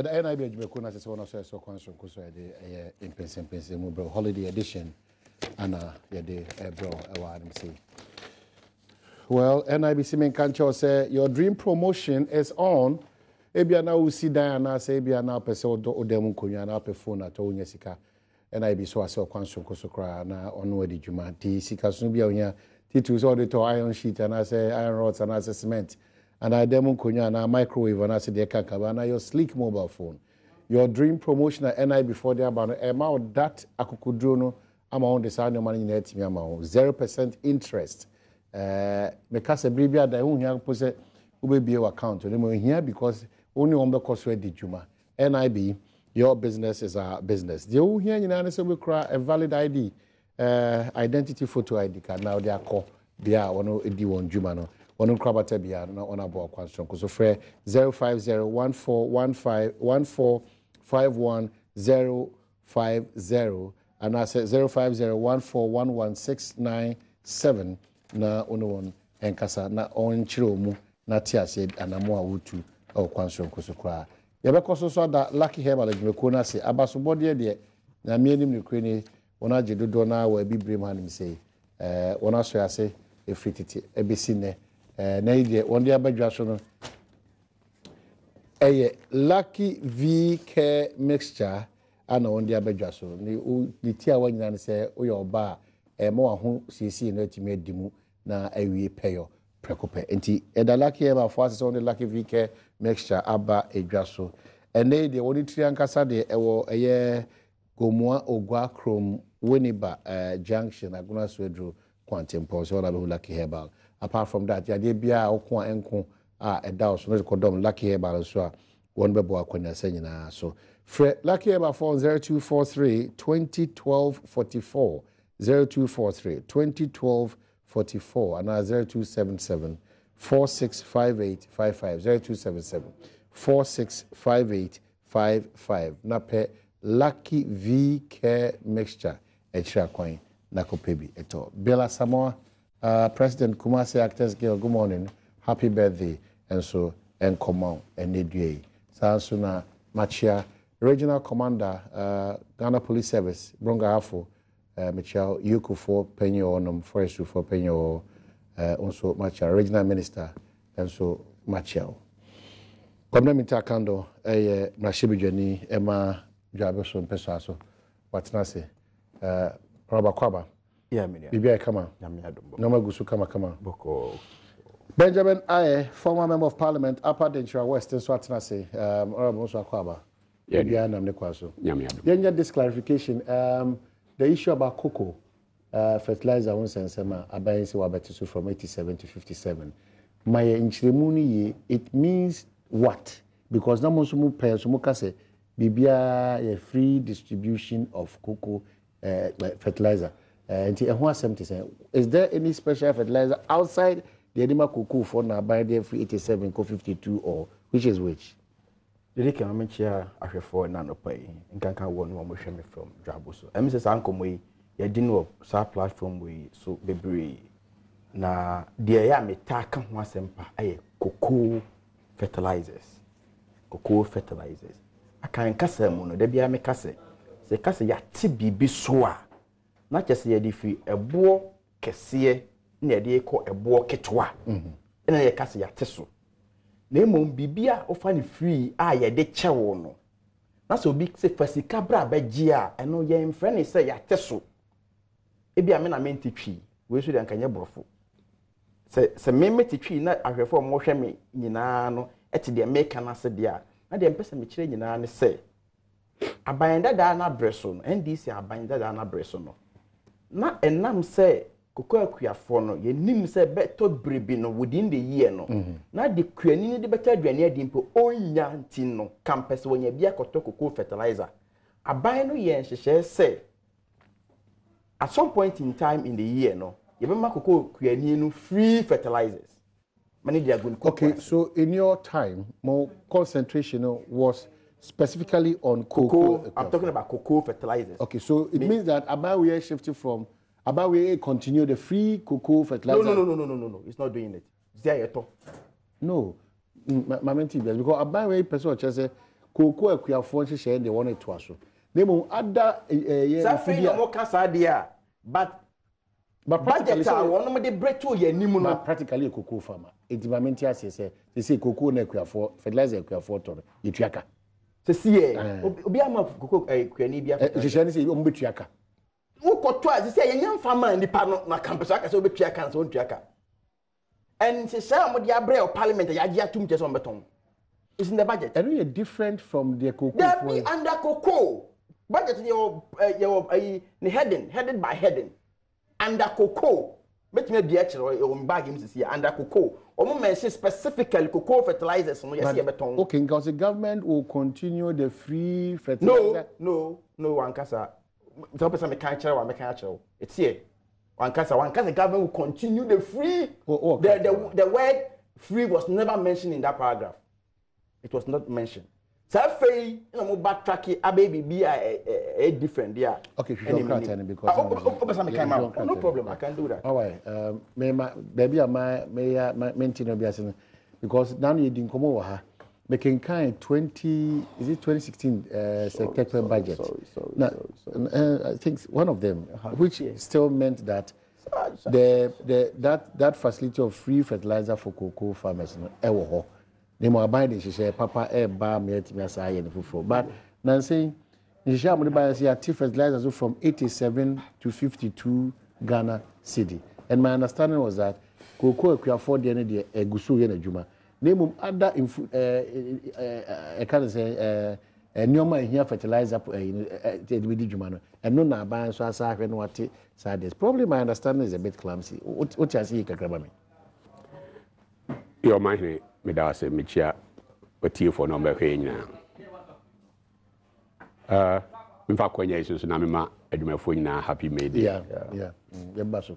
But the NIB Jumekuna says one of the Consular in Mpensenpensenmu bro holiday edition and the bro say. Well, NIBC main cancho say your dream promotion is on. Ebia na usi Diana say ebia na pese odemu kunya na pe phone ato unya sika. NIB so ase okwanso kosokra na onu edi djuma ti sika so bia unya titu so de to iron sheet and I say iron rods and I say cement and I demu kunya na microwave and I say de kankaba na your sleek mobile phone. Your dream promotion at NIB before there about amount that akukudro no amount the same money na etimi amount 0% interest. Because a baby at the unya pose ube account no here because only on the cost ready juma. NIB, your business is our business. The who here in say we cry a valid ID, identity photo ID card. Now they are called bia one edi one juma no. One krabate bia no on about question. So free 05014151050 and I say 05014111697 na ono enkasa na onchiro mu na tia said anamo awutu o kwanso kosokra ye be koso so da lucky herbal adwumeko na se abasobode de na mianim ne kreni wona gedodo na wa bibrem hanim sei wona so ase efrititi ebesi ne na ide wonde abadwa so no lucky v care mixture ana wonde abadwa so ni tia wanyina ne se oye oba mo aho sisi no atimi adimu na awie peyo prekope enti lucky eba for us on the lucky vk mixture aba edwaso ene de woni triankasa de ewo eye gomua ogwa chrome winiba junction aguna swedro quantum so all lucky herbal apart from that ya de bia okwa enko eda so no kodom lucky herbal so a won bebo akwanya sanyina so lucky herbal 0243 2012 44 0243 2012 44 and 0277 465855 0277 465855 na pe lucky v care mixture extra coin na kopebi eto Bella Samoa President Kumasi Actors Guild, good morning, happy birthday and so and command and nedue sanso na machia regional commander Ghana Police Service Bronga Afo Michelle Yuko for Penyo Onum Forest for Penyo also Machel regional minister and so Machel. Komna kando Mashibijani Emma Jabeson Pesaso what's nase Roba Kwaba. Yeah, me. Bibia kama. Adom. Noma gusu kama. Boko. Benjamin Aye, former member of parliament, Upper Denshire West, and Swatnase, Honorable Kwaba. Yeah, Namne Kwaso. Adom. Then this clarification, the issue about Coco, fertilizer on Sensema, Abayensi Wabetisu from 87 to 57. My inchrimuni, it means what? Because na monsumu pay sumuka se bibia a free distribution of cocoa fertilizer. Is there any special fertilizer outside the Edema cocoa for now by the free 87 co 52 or which is which? The Rick and Menchia are for nano pay and can't one more me from Jabuso. Mrs. Uncle we ya didn't sa platform we so baby na dear ya me taka wasempa aye cocoa fertilizers. Cocoa fertilizers. I can't cast a mono, there be a me case. Se case ya tibi soa. Not just ye diffi a bo kesiye near the echo a bo ketwa. And a case ya teso. Nemo bibia ofani free ye de chewono. That's so big say fasika bra bejia and no ye friend say ya teso. Ebi amena menti twi we so de ankanye brofo. Se memeti twi na ahwefo mo hwe me nyina no eti de make na se dia na de mpesa me kire nyina ne se abayenda da na breso no ndc abayenda da na breso no na enam se koko akuafo no ye nim se beto brebi no within the year no na de kuani ni de beta aduane adimpo onya nti no campus wonya bia koto koko fertilizer abayen no ye nhehye se at some point in time in the year no ye be makoko kuani no free fertilizers many they are going to okay so in your time more concentration was specifically on cocoa. I'm talking about cocoa fertilizers. Okay, so it means that Abawe shifted from Abawe continue the free cocoa fertilizer. No. It's not doing it. It's there at all. No, my mentee because Abawe person just say Coco akuafo nhye dey want to aso nemo ada Safi no mo kasa dia but budget a wono mo de breto ye nimu no practically a cocoa farmer environment ase say cocoa na akuafo fertilizer akuafo to yetuaka se sie obi ama cocoa akuani bia nhye ne say o mbetuaka ukoto a se ye nyam farmer nipa no na campus aka se obetuaka na se ontuaka and se say mo de abre o parliament ya gia tum je so beton is in the budget and we are different from the cocoa there be under cocoa budget your headed by heading under cocoa make me be actually on bag him see under cocoa omo mention specifically cocoa fertilizers no yes beton okay because the government will continue the free fertilizer no wankasa the person me can actual it's here wankasa the government will continue the free the word free was never mentioned in that paragraph. It was not mentioned. So you know, backtrack a baby be a different yeah. Okay, because no problem. I can do that. All right. Baby, my maintain because now you didn't come over her. Making kind 2016 sector budget. Sorry. I think one of them, which still meant that that facility of free fertilizer for cocoa farmers, they more abiding, she said, Papa, bar me at me as I and for. But Nancy, you shall buy fertilizers from 87 to 52 Ghana city. And my understanding was that cocoa could afford the energy a gusu in a juma. Name other I can't say a new here fertilizer with jumano. And no na buy so as I can what sadness. Probably my understanding is a bit clumsy. What you see, Kakrabami? Your mind. Me da se me chia otie for no be hwe nyina me fa kwanya isu na me ma adwumafo nyina happy May Day yeah yeba so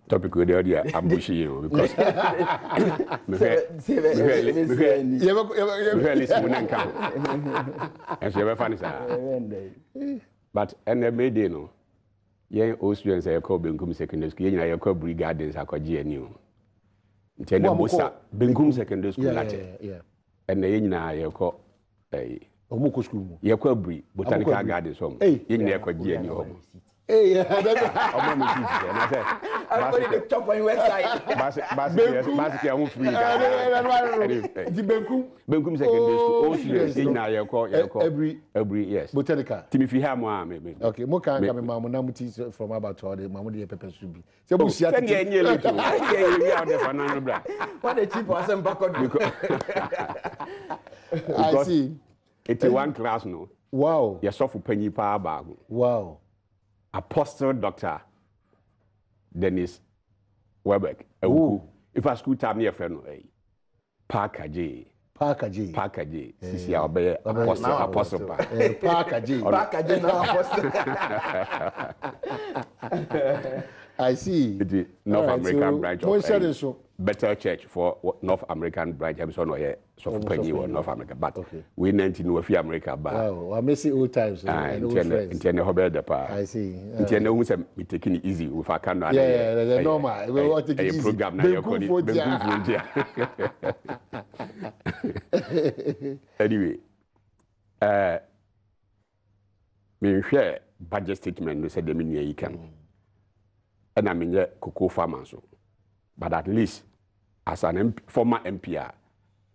topic we dey ambushi you because me listen when nka and so be funny sir but and May Day no yen o students e call Benkum secondary school nyina ye call brigades akwaje ani o Ntende Musa Benkum secondary school yeah and the nyina ye ko omuko school mu ye ko abri botanical garden so ye nyina ye ko gi ani ho omo mi ti se na say I go to top on website basic ya mu free di Benkum secondary school o students ye nyina ye ko every yes botanical timi fi ha mo a me okay mo kan ka me mamu na muti from about all the mamu de pepper soup bi se bu sia ti ye nye leto ye out there for no bra what the chief was am back on I see 81 class no wow ye sofu panyi pa ba wow Apostle Dr. Dennis Webeck Ewuku if a school time near friend Parker J sisi ya obey apostle Parker J now apostle I see North American branch of Better Church for North American branch I'm so here so for Penny or North America but we 19 we America ba wow I miss old times and old friends intend hobel the pa I see intend we say we taking it easy with our can yeah normal we want to take it program na your anyway me share budget statement no say the menu yi kan and I mean cocoa farmer so but at least as an former MPR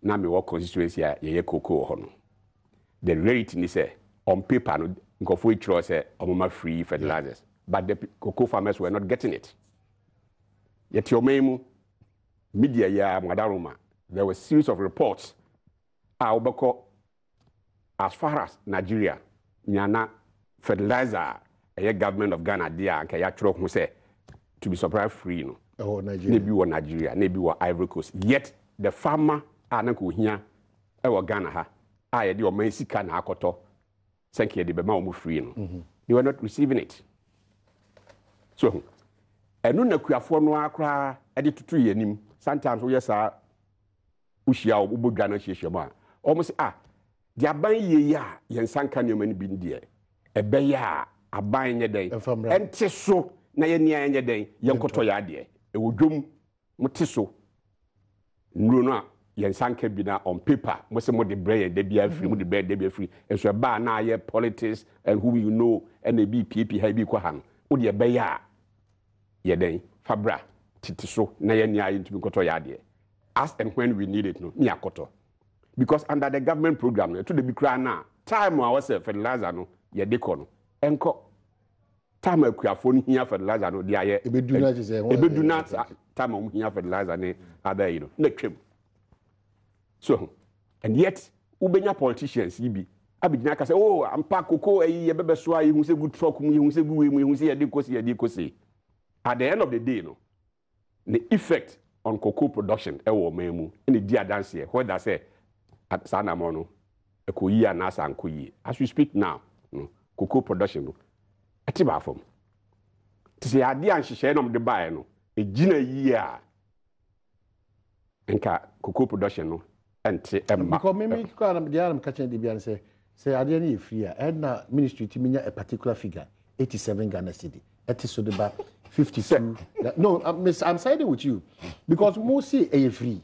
na me work constituency ye cocoa ho no the rate ni say on paper no nkofo itro say omoma free fertilizers but the cocoa farmers were not getting it yet your memu media ya madaruma there were series of reports as far as Nigeria nyana fertilizer a government of Ghana dia anka ya tro ho say to be supply free no Nigeria maybe Ivory Coast yet the farmer anako hia e wo Ghana ha ye de o man sika na akoto senke de be ma o free no they were not receiving it so enu na kuafo no akra e de tutu yanim sometimes we yesa ushia obodwa na hihie ma almost the aban ye ya yen sanka ne mani bi ndie ebe ya aban nye den ente so na ye nia nye den yen koto ya de e wodwom mute so nuro no yensanka bi na on paper mo se mo de bread de bia free mo de bread de bia free and so ba na ye politics and who you know and e bi pp ha bi kwa han wo de be ya ye den fabra titi so na ye nia ntumi koto ya de as and when we need it no me akoto because under the government program to the bi kra na time our fertilizer no ye de ko no enko time akuafo no hia fertilizer no de aye ebedu na time om hia fertilizer ne other you know na twem. So, and yet, ubenya politicians yibi. Abidina ka say, oh, ampa Coco ye bebe so ayi hu say good truck mu hu say good way mu hu say ye kosi. At the end of the day, no, the effect on cocoa production ewo memu in the dia dance here. What that say at Sanamo no, ekoyi anasa ankoyi. As we speak now, no, cocoa production no, atiba from. To say ade anhyehyɛ no de bae no, e gina yi a enka cocoa production no. Because maybe I'm catching the and say I didn't free and now ministry to me a particular figure 87 Ghana cedi. That is so the back 57. No, I'm siding with you because most say a free.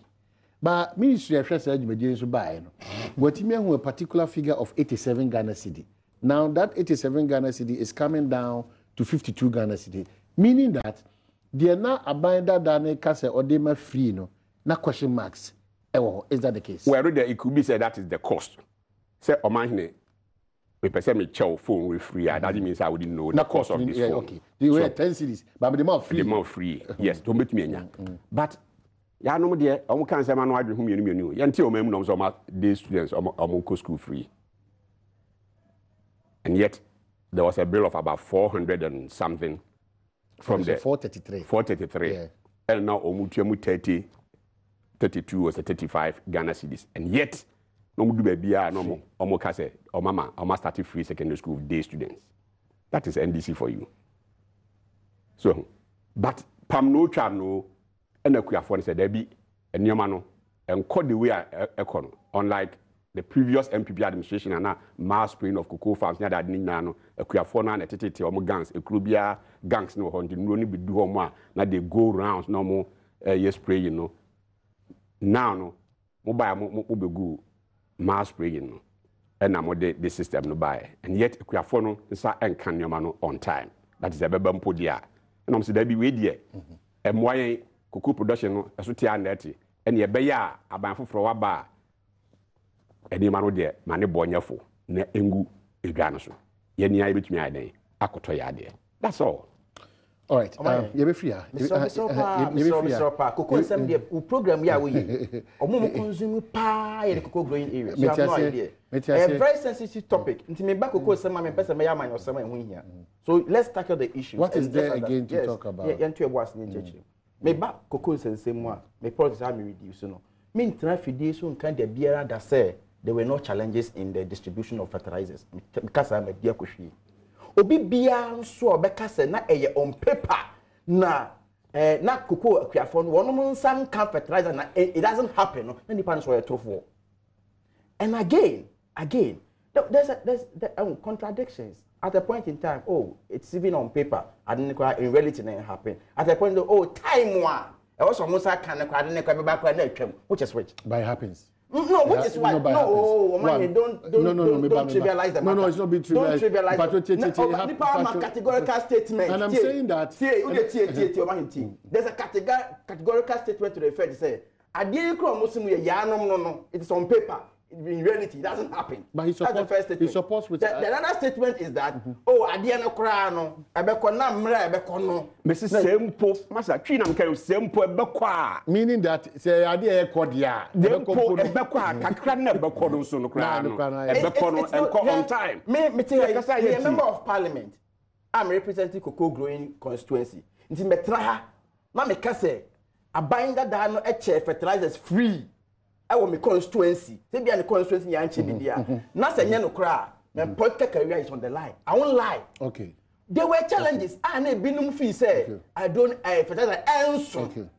But ministry of said you so buy what you a particular figure of 87 Ghana cedi. Now that 87 Ghana cedi is coming down to 52 Ghana cedi, meaning that they are now abiding that case or they may free no, not question marks. Is that the case? Well, it could be said that is the cost. Say, Omahine, we perceive me chow phone with free. That means I wouldn't know the cost of this phone. Okay. They were 10 cities, but the more free. The more free. Yes, don't make me a but ya no dear, I can't say man why whom you knew. Yanti mem no so day students or school free. And yet there was a bill of about 400 and something from the 433. 433. Yeah. And now omutuemu 32 or 35 Ghana cedis. And yet, no do baby, no more kase or mama, or started free secondary school day students. That is NDC for you. So, but Pam no charm no, and a queer phone said there be a new mano, and caught the way econo, unlike the previous MPP administration and now mass spraying of cocoa farms near that Nino, a queer phone and a tete or more gangs, a crubia gangs no hunting, no need to do more, now they go rounds no more, yes, spray, you know. Now no mobile mo be go mass spraying no and na mo the system no buy and yet akuafo no nsa enka nyoma no on time that is a beba mpo dia and am say da bi we dia emwayen cocoa production no eso tia na eti and ye be ya aban foforo wa ba eni ma no de ma ne bonyafo na engu edwa no so ye nia ye betumi aden akoto ya de that's all. All right. You be free. Mr. Pa. Cocoa some the program ya we. Omo consume pa in the cocoa growing area. So I have no idea. A very sensitive topic. Nti me back cocoa some me person me ya man or some when here. So let's tackle the issue. What is there again to talk about? Yeah, to was in church. Me back cocoa senpensenmu me politics have me reduce no. Me ntra fidie so nkan de biara da say there were no challenges in the distribution of fertilizers. Because I am bia kohwie. Obi bia nso obeka se na eye on paper na cocoa akuafo no wono nsan kan fertilizer na it doesn't happen no na nipa nso ye trofo. And again there's contradictions at a point in time. Oh, it's even on paper and in reality it happen at a point time one e was almost kan na kwa be back na atwam which is which by happens. No, which is why. No, man, don't trivialize the matter. No, it's not being trivialized. Don't trivialize the categorical statement. And I'm saying that. There's a categorical statement to refer to say, I didn't come no. It is on paper. In reality, it doesn't happen. But he supports, that's the first statement. He supports with the other statement is that, I didn't cry no. Mrs. Sempo, Master Chinam can Sempo Bekwa. Meaning that, say, I did Kodia. Dempo Bekwa, Kakran Bekono Sunukran, Bekono and on time. Me tell you, a member of parliament. I'm representing cocoa growing constituency. It's Metraha, Mamma Casse, a binder that no fertilizers free. I want my constituency. Say be an constituency yanchi bibia. Na say no cry. My political career is on the line. I won't lie. Okay. There were challenges. I na binum fee say I don't fertilizer enso. Okay.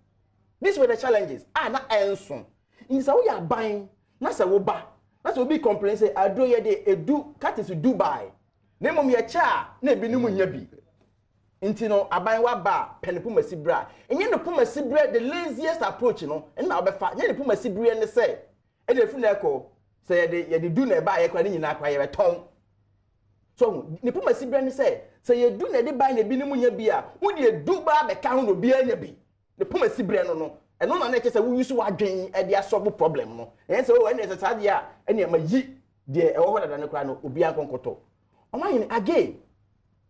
These were the challenges. Na enso. In say we are buying. Na say wo ba. Na say we be complain say I do ye dey edu cat is Dubai. Na mom ye cha na binum nya bi. Inti no aban wa ba penepu masibra. Enye no puma sibra the laziest approach no. Na obefa. Nye no puma sibra ne say. E dey fun eko say ye dey do na ba ye kwa ni nyina kwa ye beton. So ne puma sibra ne say ye do na dey ba na bi ni munya bi a, wo dey do ba be ka ho no bi anya bi. Ne puma sibra no. Eno na na che say wo use wa dwen e dey solve problem no. Yen say o ene say sade a ene ma yi de e wo ho da ne kwa no obi ankonkoto. Oman again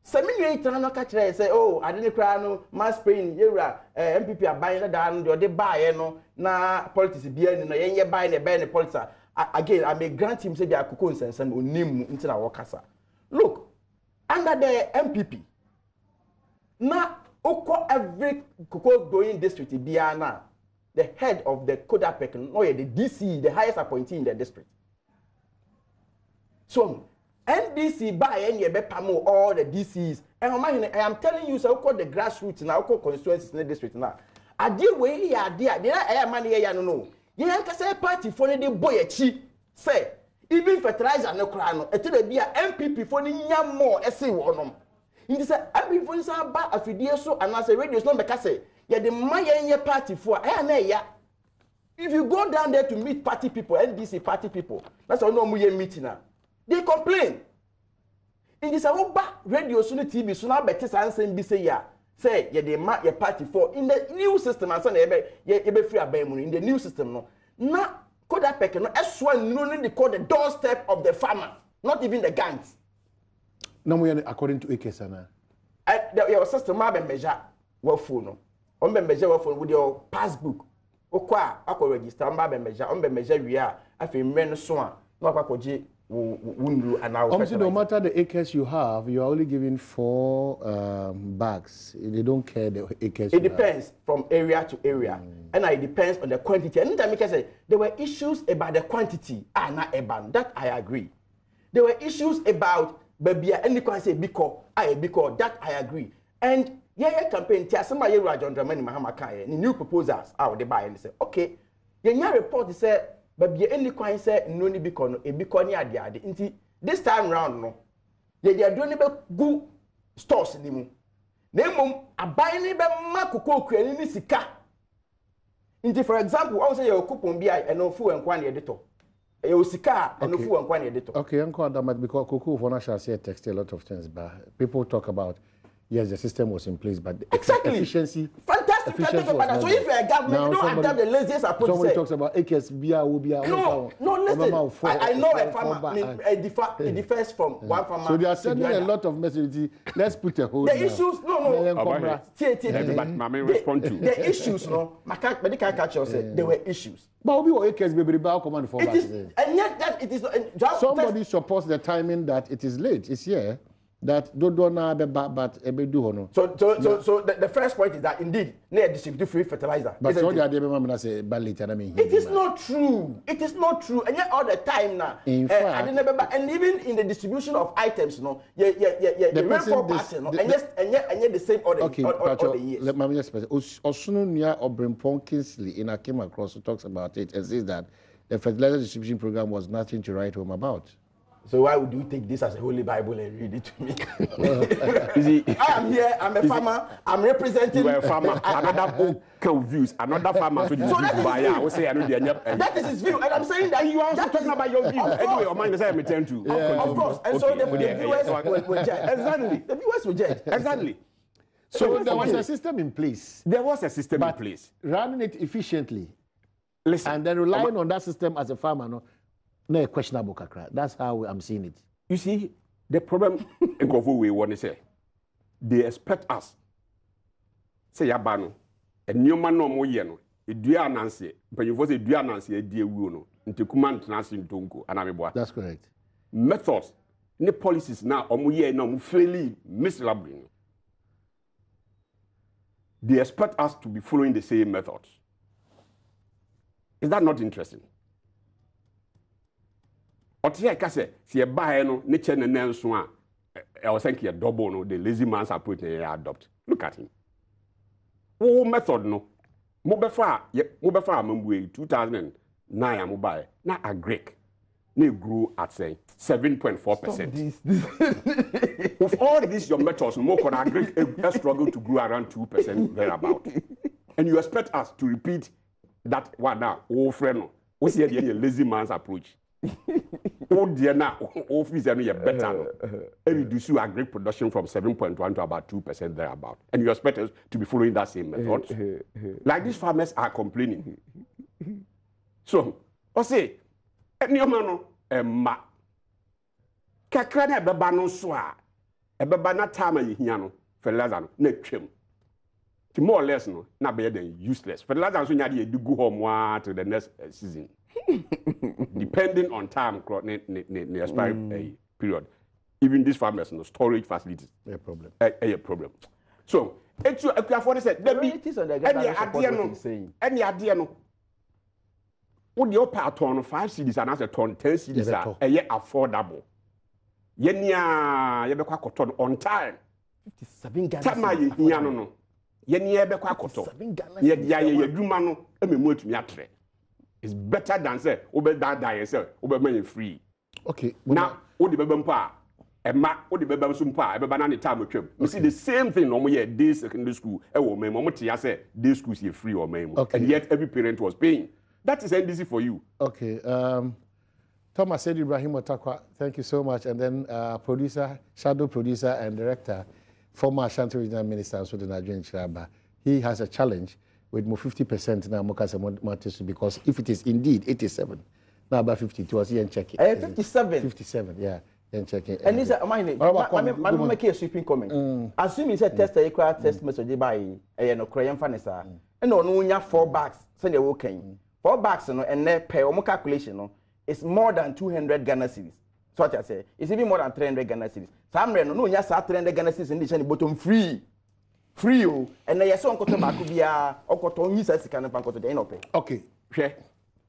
Semini itana no ka kire say oh ade ne kra no mass pain yewura MPP aban na da no de baaye no na politics bia ni no yenye baaye ne be ne politics again I may grant him say dia Coco nsensen onim nti na wokasa. Look, under the MPP na oko every Coco going district bia na the head of the Kodapek no the DC, the highest appointee in the district. So NDC buy any bepamo all the DCs. And I am telling you, so called the grassroots now, called constituencies in the district now. I deal way idea. There are money here, no. You can say party for the boy a cheap. Say, even fertilizer no crown, a to be a MPP for the young more essay one. In this, every voice about a video so and as a radio is not because yeah, the Maya party for yeah. If you go down there to meet party people, NDC party people, that's all no more meeting now. They complain. In this radio so TV so now better answer be say ya say ye dey mark your party for in the new system and so na ye be free abemu in the new system no na Kodapek no S1 no they call the doorstep of the farmer, not even the gangs. No we according to Ekesana. Your system ma be measure what phone no. On be measure what phone with your passbook. Okwa akọ register on be measure on be measure wi a afi mre no so a na akwakoje obviously, no matter the acres you have, you are only giving 4 bags. They don't care the acres. It depends from area to area, and it depends on the quantity. And anytime I say there were issues about the quantity, not about that I agree. There were issues about baby any can say because that I agree. And campaign tia somebody John Dramani Mahama Kaya new proposals out they buy and say okay, your report say. But be any coin say no ni biko no e biko ni ade ade nti this time round no ye dey do ni be go stores ni mu na emom aban ni be ma Coco kuani ni sika nti for example I say your coupon bi I no fu enkwa na ye de to e o sika no fu enkwa na ye de to okay enkwa that might because Coco for national say text a lot of things but people talk about yes the system was in place but the efficiency Fantastic. So if you're a government, you don't adopt the laziest approach. Somebody talks about AKS, no, listen. I know a farmer. It differs from one farmer. So they are sending a lot of messages. Let's put a hold. The issues, no. Let respond to the issues. No, medical catcher said there were issues. But we were AKS, baby, command for and yet that it is. Somebody supports the timing that it is late. It's here. That don't know but so the first point is that indeed they distribute free fertilizer. But so the idea say it is not true. It is not true. And yet all the time now. In fact, and even in the distribution of items, the rainfall pattern, and yet the same all the years. Let me just say, Osununia Obrimpon Kingsley in I came across who talks about it and says that the fertilizer distribution program was nothing to write home about. So why would you take this as a holy Bible and read it to me? You see, I am here. I'm a farmer. I'm representing. You are a farmer. Another book views. Another farmer. So that is his view, and I'm saying that you are also talking about your view. Anyway, your mind is I return to. Of course, and so the viewers will judge. Exactly. The viewers will judge. Exactly. So there was a system in place. There was a system in place. Running it efficiently. Listen, and then relying on that system as a farmer, no questionable kakra. That's how I'm seeing it. You see, the problem in Kofu we want to say, they expect us. Say yabano, a new man no more yeno. A dear Nancy, but you was a dear Nancy, a dear wono, into command Nancy in Tonko, and I'm a That's correct. Methods, the policies now, or muye no fairly mislabling. They expect us to be following the same methods. Is that not interesting? Otia kase si e bae no ne che ne nanso a I was thinking a double no the lazy man's approach they adopt. Look at him. Oh method no. Mo befa amambu 2009 am buy na agrek. they grew at say 7.4%. With all these your methods, more can agree a struggle to grow around 2% thereabout. And you expect us to repeat that one now, oh friend, what's the lazy man's approach? Oh dear now, office and you better reduce your agri production from 7.1 to about 2% thereabout. And you expect us to be following that same method. Like these farmers are complaining. So, I say, any man ma kakra na beba no so a beba na time ye hia no fertilizer no na twem ti more or less no na be then useless fertilizer so nya de gu home to the next season depending on time ne expiry period. Even these farmers no storage facilities a problem so etu akuafo ne said there be any ade no what the upper ton 5 cedis and as a ton 10 cedis are affordable. Yenia yebekwa cotton on time. 57 Ghana. Tama ye no. Yenia yebekwa cotton. Ye dwuma no ememu atumi atre. It's better than say obe die yourself, obe man free. Okay. Now, what the bebem pa what the bebem so pa ebeba na time twem. You see the same thing no mo ye day secondary school e wo mem mo tia say day schools ye free or mem. And yet every parent was paying. That is NDC for you. Okay. Thomas said Ibrahim Otakwa, thank you so much. And then producer, shadow producer and director, former Ashanti Regional Minister for the Nigerian Chiraba. He has a challenge with more 50% now because if it is indeed 87, now about 52, I see and check it. 57? 57, yeah. Then check it. And is I'm making a sweeping comment. Assuming it's a test, a test message by a Korean fanisa. And no 4 bags, send your walking. 4 bags and their pay or calculation it's more than 200 Ghana cedis. So what I say, it's even more than 300 Ghana cedis. Some no just 300 Ghana cedis in the bottom free. And they are so Makubia or Coton use as kind of bank to the end. Okay,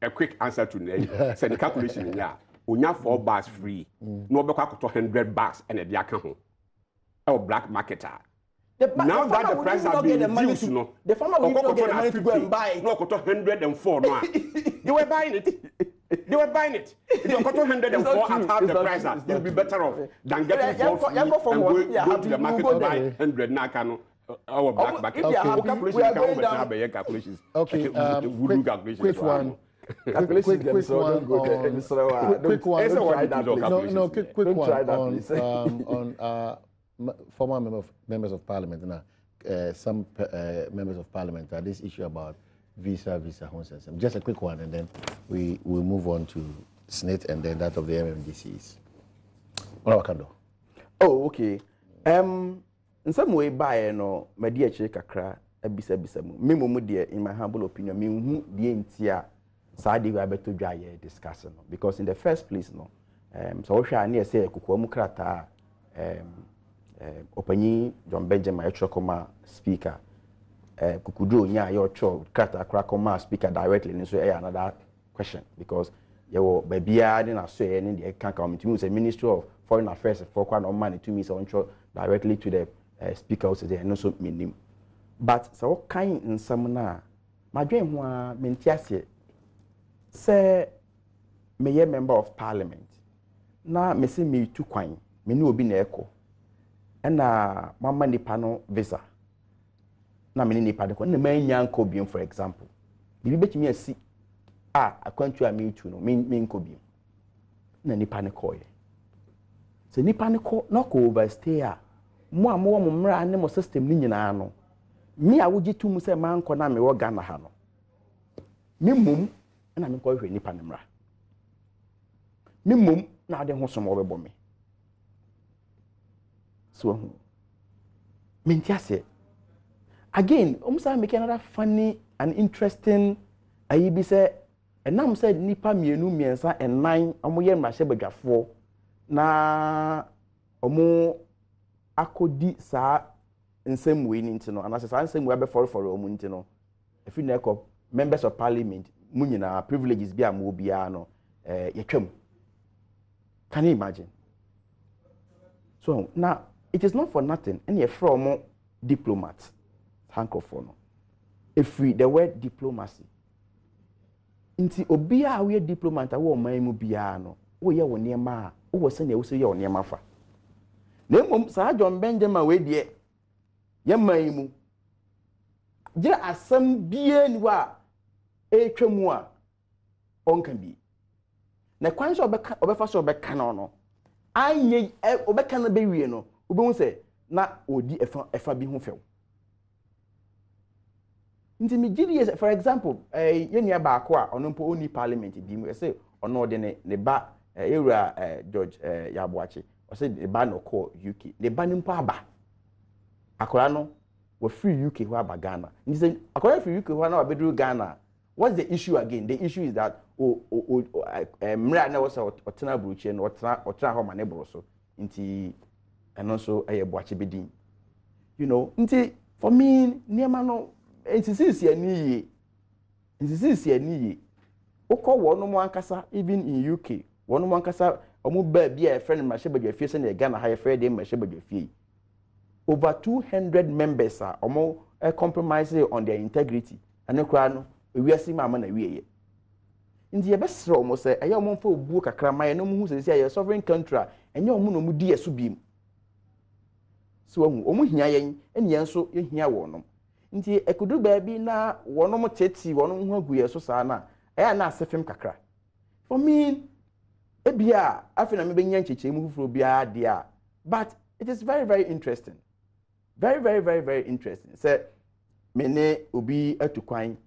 a quick answer to that. Send the calculation in ya. We have 4 bags free. No be 100 bags and a diakan. Or black marketer. Now that the price has been reduced, the farmer will not get the money to go and buy it. No, 104 no. They were buying it. If you got 104 at half the price, you'll be better off than getting 4 free and go to the market to buy 100 nakano. Our black market. Calculations. Okay, quick one. Quick one on former members of parliament and some members of parliament this issue about visa just a quick one and then we will move on to SNIT and then that of the MMDCs. Oh, okay. In some way by no my dear kakra ebisa me in my humble opinion me hu die ntia saadi we abeto dwa ye discuss no because in the first place no so wo hwa na say Coco mu krata Opanyi John Benjamin Echokoma speaker Kukudo nya your cho krata krakoma speaker directly and so another question because you babia dey na so any the can committee say Ministry of Foreign Affairs for kwan on money to me so directly to the speaker also there no so meaning but so kind in some na madwen ho a mentiase say me member of parliament na me say me tu kwan me ni obi na eko na mama nipa no visa na me nipa de ko na manya nko biem for example bibi betimi asi akwantu a me tu no me nko biem na nipa ne ko ye se nipa ne ko na ko overstay a mo amwo mo mra ne mo system ni nyina no me a wogi tu mu se man ko na me wo Ghana ha no me mum na me ko hwe nipa ne mra me mum na de ho so mo bebo me so mentiase again say make another funny and interesting ayibi say enam said nipa mienu miensa enan omoye mrahye badwafo na omo akodi sa nsɛmwe ni ntino anase sa nsɛmwe abe for omo ntino efi na ekɔ members of parliament mu nyina privileges bi am obi a no yetwam. Can you imagine? So now it is not for nothing any from diplomats hankophone if we the word diplomacy inti obi a we diplomat a wo man mu bia no wo ye wo niema a wo se na wo se ye wo niema fa na mom sa John Benjamin we de ye man mu je asam bie ni wa etwemu a onka bi na kwan so obefa so obeka no anye obeka na be wie no obehu se na odi efa bi hu few nti me gidi for example ye nia ba ko a ono mpo oni parliament bi mu say ono de ne ba ewura George Yaboachi o say the ba no call UK the ba nimpo aba akora no we free UK who aba Ghana nti say akora free UK who na abedru Ghana. What's the issue again? The issue is that mra na was otena bruche no otena ho manebro so nti and also Boachi bedin. You know, nti for me niema no insisi ani ye okọ wono mo ankasa even in UK wono mo ankasa omo ba bia e friend ma shebadwa fie se na Ghana ha ye friend ma shebadwa fie over 200 members are omo compromise on their integrity and kra no we asi mama na wieye ndi ye besre omo se eye omo mfa obuo kakra ma ye no mu hu se ye sovereign country enye omo no mu di yeso biem so omo hia yen ene yenso ye hia wono nti ekudu baabi na wono mo teti wono hu agu yeso saa na eye na asefem kakra for me ebia afina me benya ncheche mu fufuro bia dia but it is very very interesting very interesting say me ne obi atukwan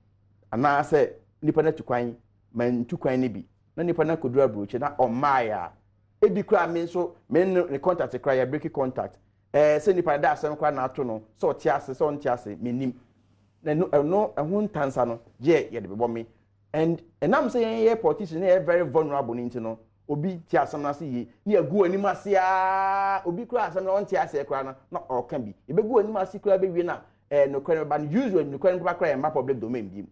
ana say nipa na tukwan man tukwan ne bi na nipa na kodura broche na omaya ebi kra me so me ne contact kra ya break contact say nipa da asem kra na ato no so otiase so ontiase menim na no ehun tansa no je ye de bebo me and am say ye politician na very vulnerable nti no obi ti asem na say ye na agu anim ase a obi kra asem na ontiase kra na oka bi e begu anim ase kra be wie na no kra ba usually no kra kra ma public domain bi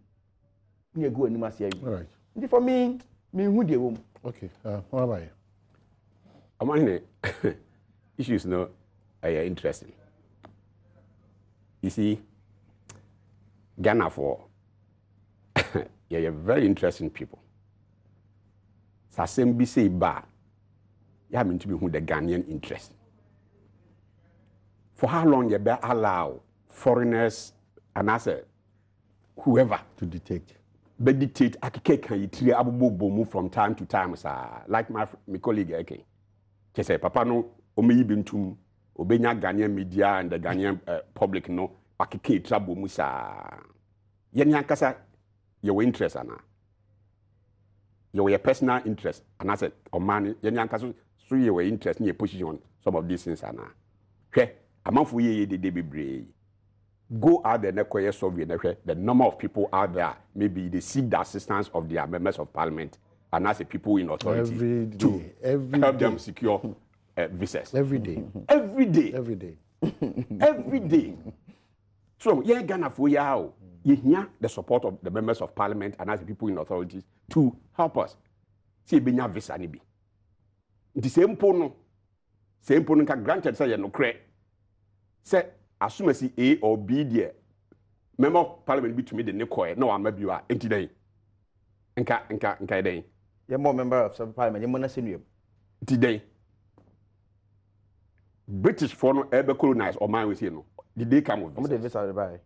na agu anim ase ayi all right nti for me hu de wom okay what about you among issues no are interesting. You see, Ghana for you're very interesting people. Sasembi say ba, you have to be who the Ghanaian interest. For how long you be allow foreigners and as whoever to dictate? But dictate akike can you three abubu from time to time, like my colleague okay. Just say papa no omeyi bintum. Obenya Ghanaian media and the Ghanaian public no akike trouble musa yeni ankasa your interest ana your personal interest and I said o man yeni ankasa so your interest in your position on some of these things ana hwe amanfo ye de bebre go out there na koye survey na hwe the number of people out there maybe they seek the assistance of their members of parliament and as a people in authority to help them secure visas every day. So yeah, Ghana for you hear the support of the members of parliament and as the people in authorities to help us. See benya visa ni bi. The same pono ka granted say no cre. Say assume as A or B there. Member of parliament be to me the nekoe no am bi wa enti den. Nka den. You more member of some parliament you mona senior. Enti den. British for no ever colonize or man we say no. Did they come with the visa buy?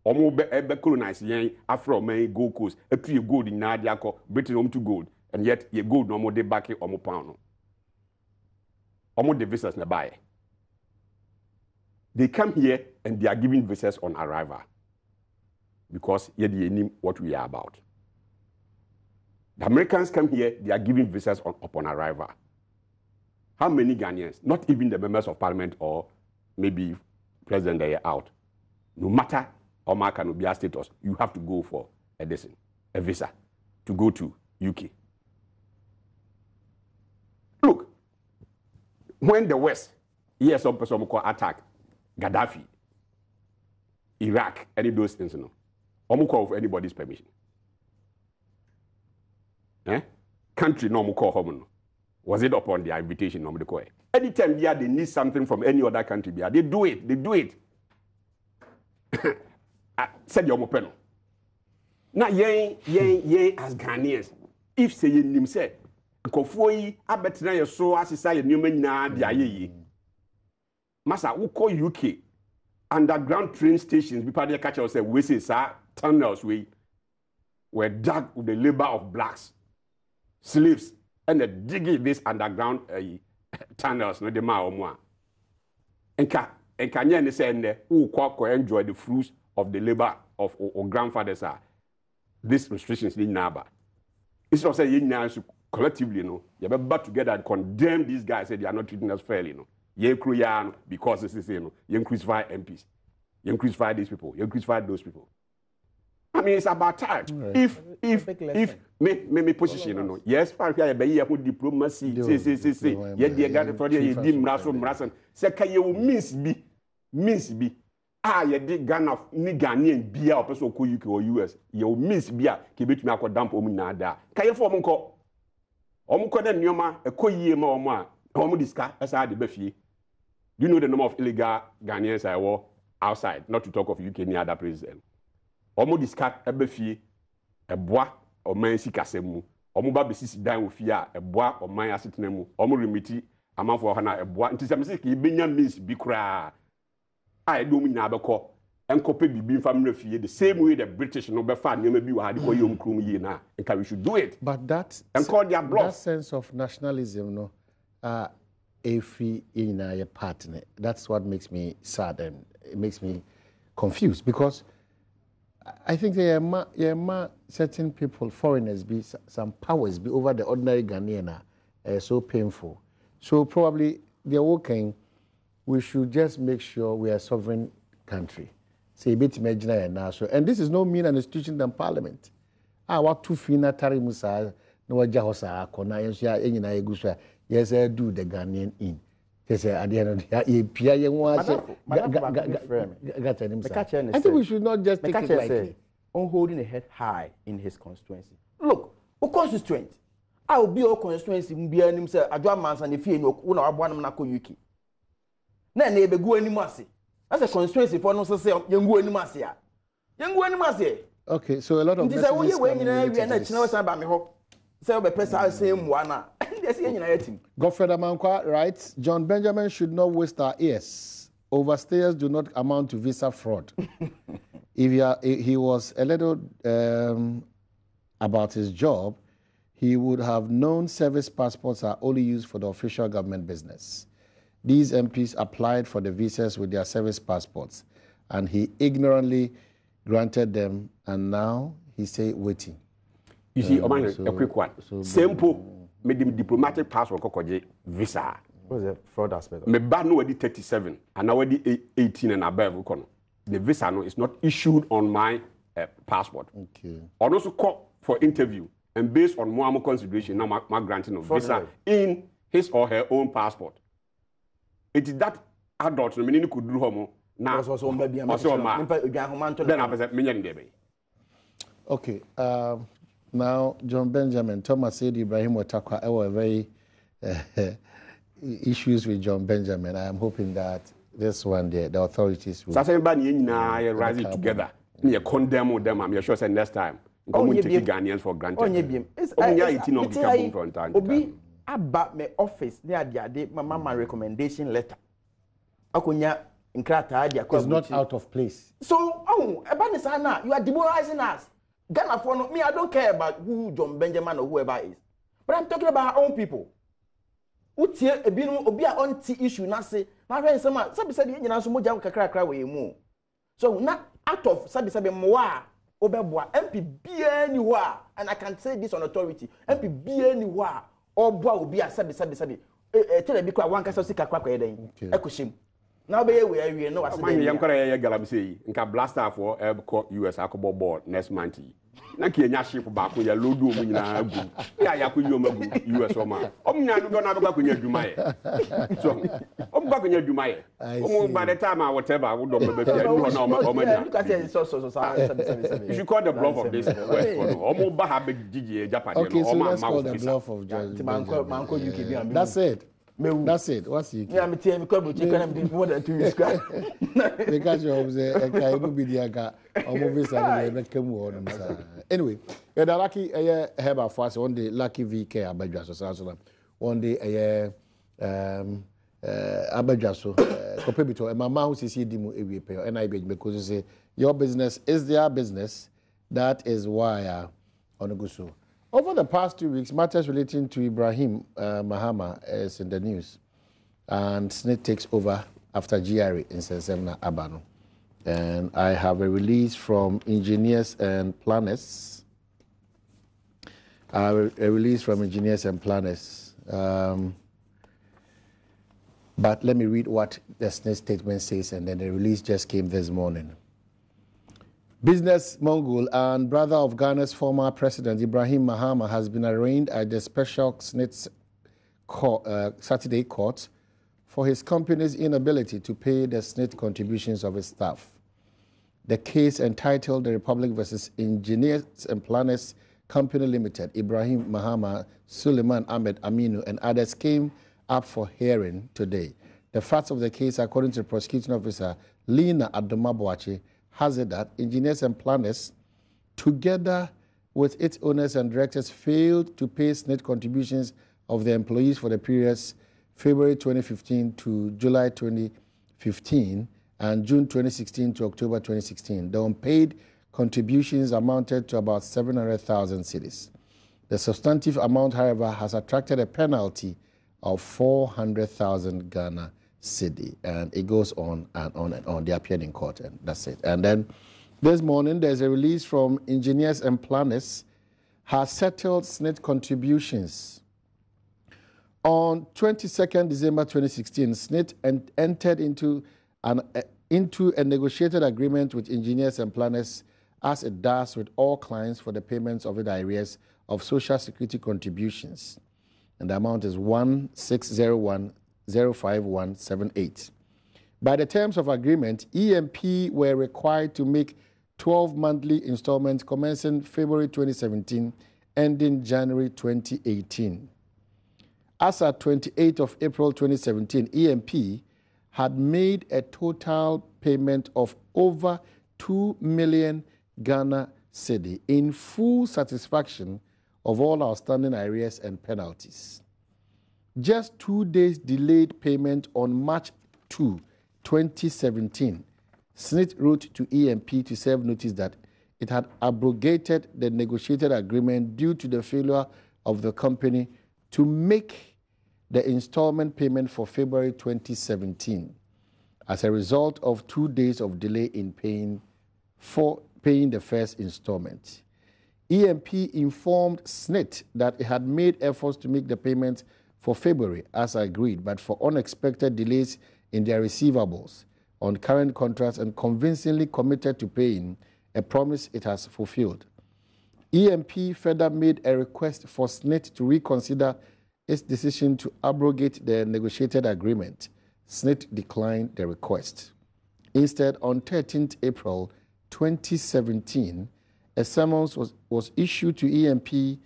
Omo be ever colonize yen Afro man Gold Coast. A tree gold in Nadia British to gold. And yet ye gold no more they back it omo pound. Omo the visas na buy. They come here and they are giving visas on arrival. Because yet they know what we are about. The Americans come here, they are giving visas upon arrival. How many Ghanaians, not even the members of parliament or maybe president they are out, no matter how much can be a status, you have to go for a visa to go to UK. Look, when the West, yes, some person call attack Gaddafi, Iraq, any of those things, no, I'm call for anybody's permission. Country no call home. Was it upon their invitation? No, anytime they need something from any other country, they do it. They do it. Said your mopeno. Now, ye as Ghanaians, if say him say, nkofo yi abetena ye so asisa ye nneoma nyina de ayeyi masa wukọ UK underground train stations people dey catch us say we say sir tunnels were dug with the labor of blacks slaves and they digging this underground tunnels no de ma omo a enka nye ne say nne wukọ enjoy the fruits of the labor of our grandfathers are these restrictions dey naba instead of say you now collectively, you better back together and condemn these guys. Say they are not treating us fairly, because this is you crucify MPs, you crucify these people, you crucify those people. I mean, it's about time. Right. If me position, yes, for here be here with diplomacy, say, yeah, they got for there, you dim mraso. Say, can you means be. You did Ghana, ni Ghanaian beer or person ko UK or US. You miss beer, keep it me akọ dump omu na da. Can you form unko? Omuko den nyoma ekoyie ma omo a omo diska esa de bafie. Do you know the number of illegal Ghanaians I were outside, not to talk of UK ni other places. Omo diska ebafie eboa oman sikasemu. Omo ba besisi dan ofie a eboa oman asetenemu. Omo remiti amanfo ha na eboa. Nti se me se ke benya means bi kra. Adom nyina beko enkope bibi family fie the same way the British no be fa nyama bi wa de ko yom krum yi na nka we should do it, but that sense of nationalism no every in a partner, that's what makes me sad and it makes me confused, because I think there are certain people, foreigners be some powers be over the ordinary Ghanaian so painful, so probably they're working. We should just make sure we are a sovereign country. Say bit imagine now. And this is no mean an institution than parliament. What two fina tari musa no wajahosa kona yensha enyina egusha. Yes, I do the Ghanaian in. Yes, at the end of the year, Pia I think we should not just take it lightly. On holding a head high in his constituency. Look, who constituent? I will be all constituency be him say Adom man and if you know una abwan na ko UK. Na na ebe go anim ase. As a constituency for no say yengu anim ase a. Yengu anim ase. Okay, so a lot of this say we nyina wi na china we san ba me ho. Say we pesa say mwa na. Dey say nyina yatim. Godfrey Amankwa writes, John Benjamin should not waste our ears. Overstayers do not amount to visa fraud. If he was a little about his job, he would have known service passports are only used for the official government business. These MPs applied for the visas with their service passports, and he ignorantly granted them, and now he say waiting. You see, a quick one. Simple, made him diplomatic passport kokoje visa. What's the fraud aspect? Me bad no already 37, and already 18 and above. The visa no is not issued on my passport. Okay. Or also call for interview, and based on more consideration, now my granting of visa in his or her own passport. It is that adult no meaning could do homo now. Then I present me. Okay. Now John Benjamin, Thomas said Ibrahim Watakwa were very issues with John Benjamin. I am hoping that this one the authorities will rise together. You condemn them. I'm sure say next time. Take Ghanaians for granted. About my office near my mama recommendation letter. Akonya nkrata dia is not out of place. So, about this now, you are demoralizing us. Ghana for me, I don't care about who John Benjamin or whoever is. But I'm talking about our own people. Utie ebinu obi a on ti issue na say, na friend sama, sabi nyina so moja kakra we mu. So, na out of sabi moa obeboa MP bia ni ho a, and I can say this on authority. MP bia ni ho a Oba obi a sabi tell bi kwa wanka so sika kwa den ekoshim na be we no wase dey yankora ye galam sei nka blaster for US akobo ball next month na ki enya ship ba ko ya lodu omu nyina agu ya yakoyi omagu US oma omnya no na be kwa nya adwuma ye so omba kwa nya adwuma ye omu by the time I whatever wo do be fia no na omanya look at it so you should call the bluff of this West for no omu ba ha be gigi Japan no oma ma the bluff of Manko UK. That's it. That's it. What's it? Yeah, I'm telling you, because I'm more than 2 weeks. Because you observe, I can't be the aga. I'm obviously not come on. Anyway, the lucky have a fast one day. Lucky VK Abadjaso. One day Abadjaso. Competitor. And my mouth is here. Dimu pay and I because you say your business is their business. That is why on go so. Over the past 2 weeks, matters relating to Ibrahim Mahama is in the news, and SNIT takes over after GRA in Mpensenpensenmu Abano. And I have a release from engineers and planners. A release from engineers and planners. But let me read what the SNIT statement says, and then the release just came this morning. Business mogul and brother of Ghana's former president Ibrahim Mahama has been arraigned at the special SNIT Saturday court for his company's inability to pay the SNIT contributions of his staff. The case, entitled The Republic versus Engineers and Planners Company Limited, Ibrahim Mahama, Suleiman Ahmed Aminu, and others, came up for hearing today. The facts of the case, according to the prosecuting officer Lina Adom, has it that engineers and planners, together with its owners and directors, failed to pay SNIT contributions of the employees for the periods February 2015 to July 2015 and June 2016 to October 2016. The unpaid contributions amounted to about 700,000 cedis. The substantive amount, however, has attracted a penalty of 400,000 Ghana cedi, and it goes on and on and on. They appeared in court, and that's it. And then this morning, there's a release from engineers and planners has settled SNIT contributions. On 22nd December 2016, SNIT entered into a negotiated agreement with engineers and planners, as it does with all clients, for the payments of the arrears of social security contributions. And the amount is 1601,05178. By the terms of agreement, E&P were required to make 12 monthly installments commencing February 2017, ending January 2018. As at 28th of April 2017, E&P had made a total payment of over 2 million Ghana cedi in full satisfaction of all outstanding arrears and penalties. Just 2 days delayed payment on March 2, 2017, SNIT wrote to E&P to serve notice that it had abrogated the negotiated agreement due to the failure of the company to make the installment payment for February 2017 as a result of 2 days of delay in paying the first installment. E&P informed SNIT that it had made efforts to make the payment for February as agreed, but for unexpected delays in their receivables on current contracts, and convincingly committed to paying, a promise it has fulfilled. E&P further made a request for SNIT to reconsider its decision to abrogate the negotiated agreement. SNIT declined the request. Instead, on 13th April 2017, a summons was issued to E&P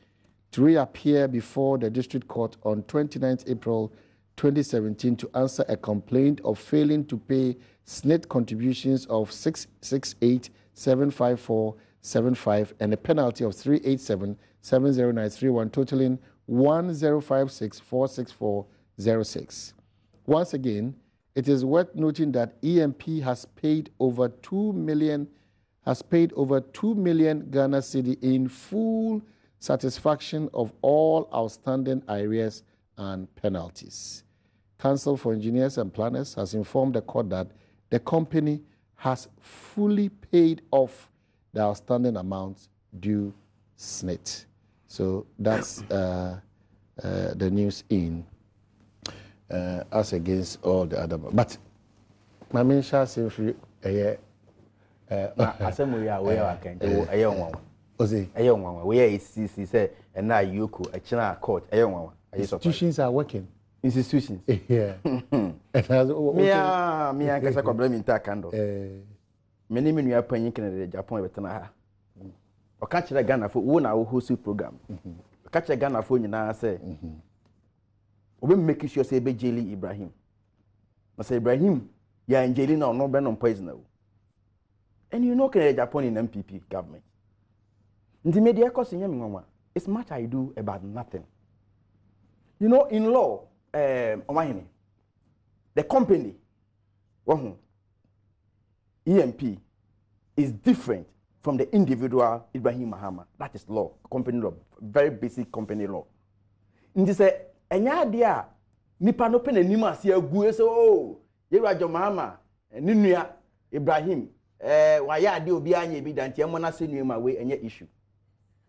to reappear before the district court on 29th April 2017 to answer a complaint of failing to pay SNIT contributions of 668,754.75 and a penalty of 387,709.31, totaling 1,056,464.06. Once again, it is worth noting that E&P has paid over 2 million Ghana cedi in full satisfaction of all outstanding arrears and penalties. Council for Engineers and Planners has informed the court that the company has fully paid off the outstanding amounts due SNIT. So that's the news in as against all the other. But my main shall say for a Assembly, we are a young one. Ozi, A young one. We are CC say, and now you could a China court, a young one. institutions are working. Institutions. Yeah. And as Me, I guess I could blame in Takando. Many men are paying Canada, Japan, Betana. Or catch the Ghana for one hour wholesale program. Catch a Ghana for you now, say. obe make sure say be jeli Ibrahim na say Ibrahim ya jeli na no be no poison na. And you know can Japan in MPP government nti media cause nyame nwanwa it's much I do about nothing. You know in law the company E&P is different from the individual Ibrahim Mahama. That is law, company law, very basic company law. In this, enya dia nipa no pen anim ase agu so oh Yerajo Mahama nunua Ibrahim waya ade obi anya bi dantie mo na se nua we enya issue.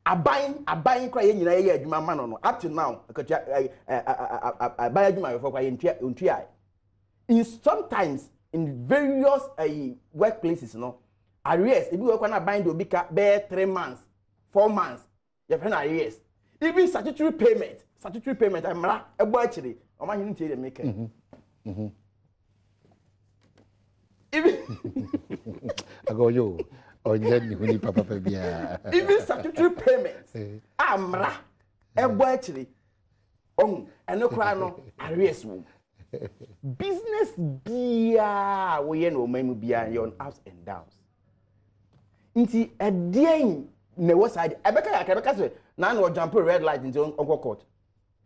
Aban kwa ye nyina ye adwuma ma no up to now akatua aban adwuma we for kwa ye ntua. In sometimes in various workplaces no arrears if you work on a bind will be 3 months 4 months you have arrears even statutory payment amra ebo actually o ma hin tie dem make even ago yo onye ni papa bia even statutory payments amra ebo actually eno kra no arrears wo business bia wo ye no mamu bia you on ups and downs nti edien ne wo side ebeka yakabeka so na no jump red light into onko court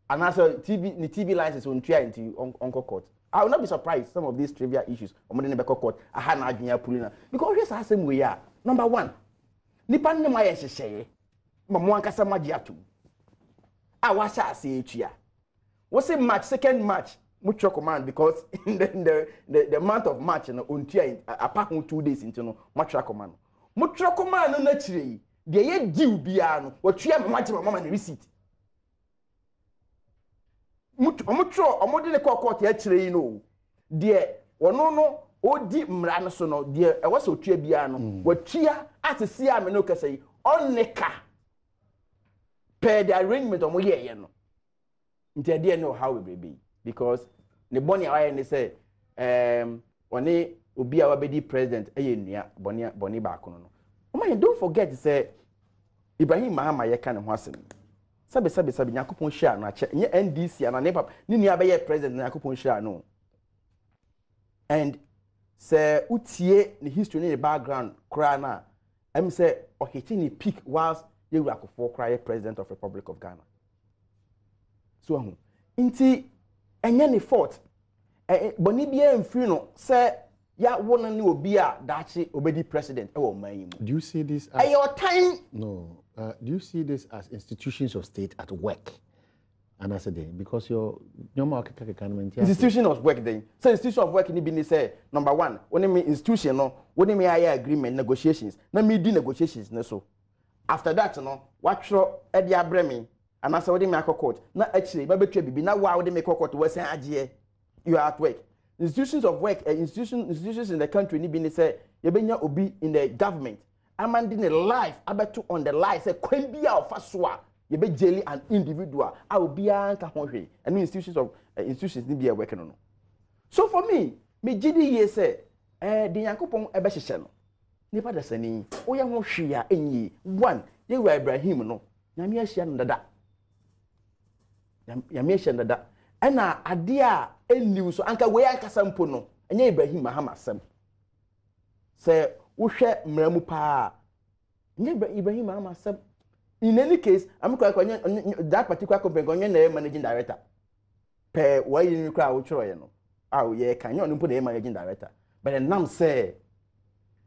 and also TV license on tria into onko court. I will not be surprised some of these trivial issues omode ne beko court aha na adwenya pulina because we say asem we ya number 1 nipa ne ma ye hyehye mo ankasa magye ato a wa sha ase etua wo say match second match mutual command because in the month of March no ontua apart from 2 days into no mutual command no na chire de ye diu bia no watua mama na receipt mutual omode ne court ya chire yi no de wono no odi mra no so no de e wasa otua bia no watua atese am no kasai oneka per the arrangement omo ye no nti de no how we be because the boni aye ne say oni obi a wabedi president eye nua boni ba kono no o man don't forget say Ibrahim Mahama ye kan ho asem sabe nyakopon hia na che nye NDC ana ne papa ni nua be ye president nyakopon hia no and say utie the history ni the background kra na em say o hiti ni peak whilst Yewu Akufo kra ye president of Republic of Ghana so nti enye ni fort boni bia mfiri no say ya wona ni obi a dachi obedi president e wo man yi. Do you see this as your time? No. Do you see this as institutions of state at work? And I said, because your institution of work then. So institution of work ni bi ni say number 1, when me institution no, when me hire agreement negotiations, na me di negotiations na so. After that no, what tro e dia breme and I say we dey make court. Na actually ba betwa bibi na wa we dey make court we say agye you are at work. Institutions of work, institutions in the country ni bi ni say you benya obi in the government. Amanding a life abeto on the life say kwan bia ofa so a you be jelly an individual a obi an ka ho hwe and institutions ni bia working no. So for me gidi ye say the Yankopon ebe hyehye no nipa da sani oya ho hwe a enyi 1 Yewu Ibrahim no nyame ahia no dada nyame ahia no dada ena ade a eniw so anka we anka sampo no enye Ibrahim Mahama sam say uhwe mramu pa nye Ibrahim Mahama sam. In any case I'm that particular company onye na managing director per why you cry wo choro ye no ye kan you no put the managing director but the nam say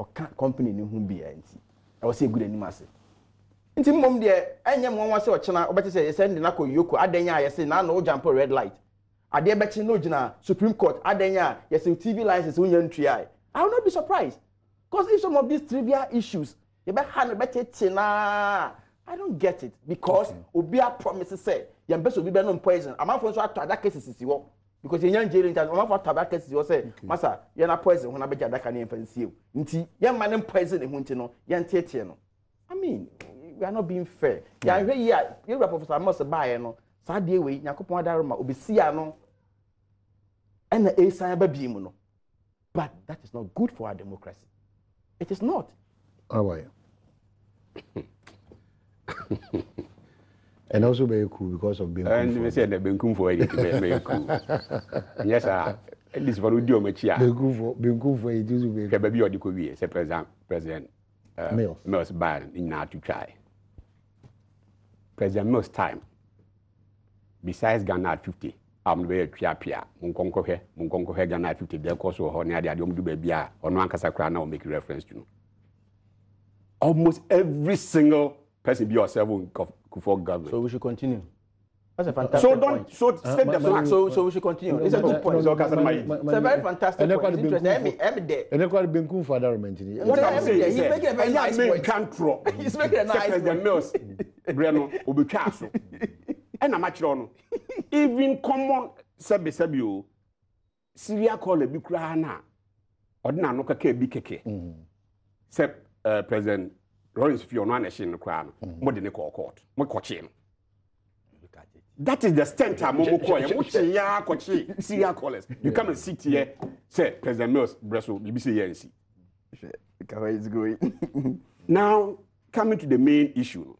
o company ni hu bia nti I was say good animase nti mom de enye mo nwa se o chena obeti say send na ko yoko adanya ye say na no jump red light ade bechi no gina Supreme Court adanya ye say TV license unya ntua I will not be surprised because if some of these trivial issues you be hand bechi na I don't get it because Obia promises say yambe so bi be no poison amafo so ato that cases is wo because yenyan jail in time amafo ato that cases wo say masa ye na poison hona be ja daka na mfansie nti ye ma ne poison hu nti no ye ntetie no I mean we are not being fair ya hwe yi a you Professor Amos baaye no sa de we Yakopon adaroma obesia no ena esan ba bi mu no but that is not good for our democracy. It is not. How are you? And also very cool because of being cool. And we said that being cool for it, very cool. Yes, sir. This for audio machia. Being cool for it, you be baby or the could be, say President Mills ban in now to try. President Mills time. Besides Ghana at 50, I'm very pia, Munkonko here Ghana at 50, their course or honey, I don't do baby or no Ankasa now make reference to. Almost every single person be yourself for government. So we should continue. That's a fantastic point. So step the flag. So we should continue. It's a good point. It's a very fantastic point. It's interesting. And they're quite being cool for that romantic. What I'm saying, he's making a very nice point. He's making a nice point. The Mills, Breno, Obuchaso. And I'm actually even common Sabio, Syria call a big crana. Or no kake big keke. Except President Lawrence Fiona Nation crown, more than a court, more coaching. That is the stand of Momo, Syria callers. You come and sit here, say President Mills, Brussels, BBC, it's going. Now, coming to the main issue.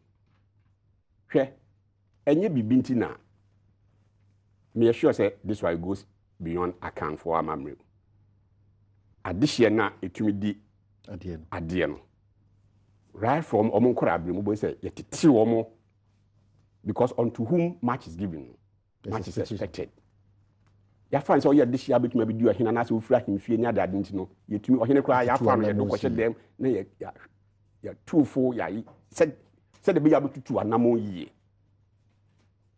And you be bintina. Me assure say this why goes beyond account for our memory. Addition na etumi di adie right from omo nkora abiri mo boy say yetiti omo because unto whom much is given much is expected. Ya fan say o ye addition abetumi abi du ahina na say ofura himfie nya dade ntino yetumi ohene kora ya fan ye do ko dem na ya tufo ya said the be able to anamo yie.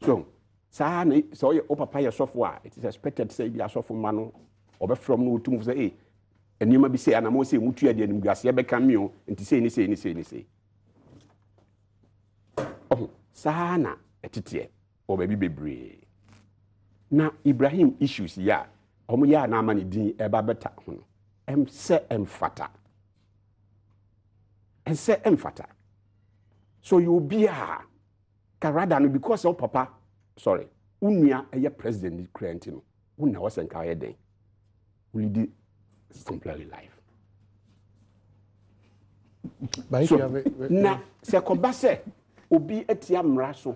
So, so your papa your software, it is expected to say be a software man or from no to say, hey, and you might be saying, I'm say, Mutu at the end of Gassia Becamio, and to say. Oh, Sana, a titie, or baby baby. Now, Ibrahim issues, ya, Omoya Namani Din, a babeta, se emphata. And say emphata. So you be a Karadano because of papa, sorry, Unia a president Crentino, Una was en Kayade. We did simply life. So now, Sekobase, Obi etiam raso.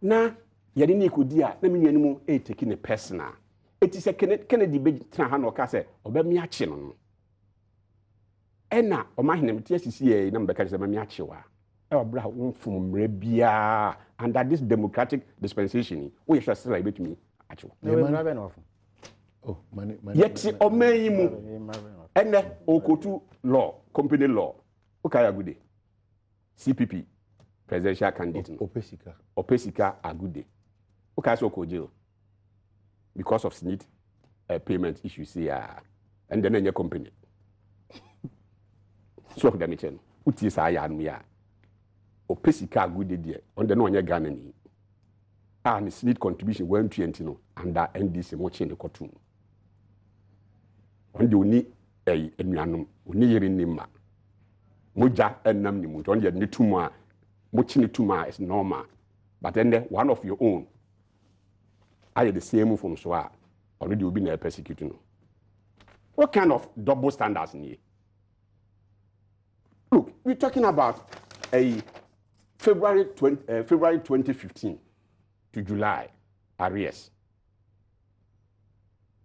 Na Yadini Kudia, let me anymore a taking a personal. It is a Kennedy Big Trahano Case, or Bemiachin. Enna, or my name, TSCA number Casa Miachiwa. From Rebia under this democratic dispensation, we shall celebrate me. Actually, oh, money. Yet, Omeimu and Okotu law, company law. Okay, a good day. CPP, presidential candidate. Opesica, a good day. Okay, so Kojo. Because of SNIT payment issues here, and then in your company. So, Damichen, what is I am here? Opesica good idea on the no Ghana ni and SNIT contribution 120 no under NDC watching the cartoon on the uni enuanum uni yiri nima moja enam ni mu on the ni tuma mochi tuma is normal but then one of your own are the same from so already will be na persecuting no. What kind of double standards ni? Look, we're talking about a February 2015 to July arrears.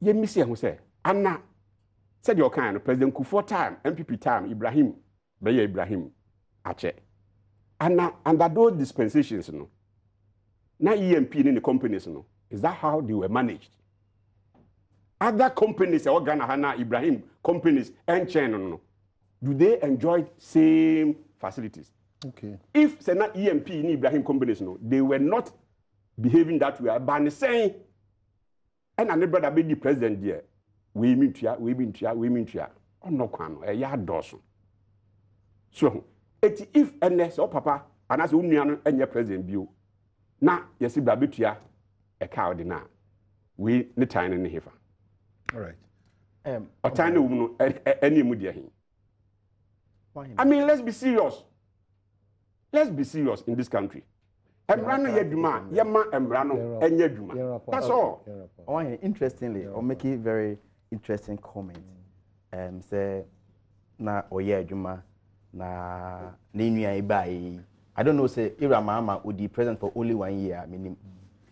Ye missy who say, Anna said your kind of President Kufuor time, MPP time, Ibrahim Ache. Anna under those dispensations, no. Now E&P in the companies, no. Is that how they were managed? Other companies, Ghana, Ibrahim companies, and China, no. Do they enjoy same facilities? Okay. If say not E&P in Ibrahim companies, no, they were not behaving that way. But saying, and another brother be the president there. We mean to. Oh no, a yard dozen. So, if unless or papa, and as union and your president view, now you see Babitia a cow dinner. We the tiny in the heifer. All right. A tiny woman any media. I mean, let's be serious. Let's be serious in this country. Emrano yeduma, yema emrano and yeduma. That's all. Interestingly, I'll make a very interesting comment. Say na oye juma na ninu ya ibai I don't know, say, Ira Mahama would be president for only 1 year, I mean,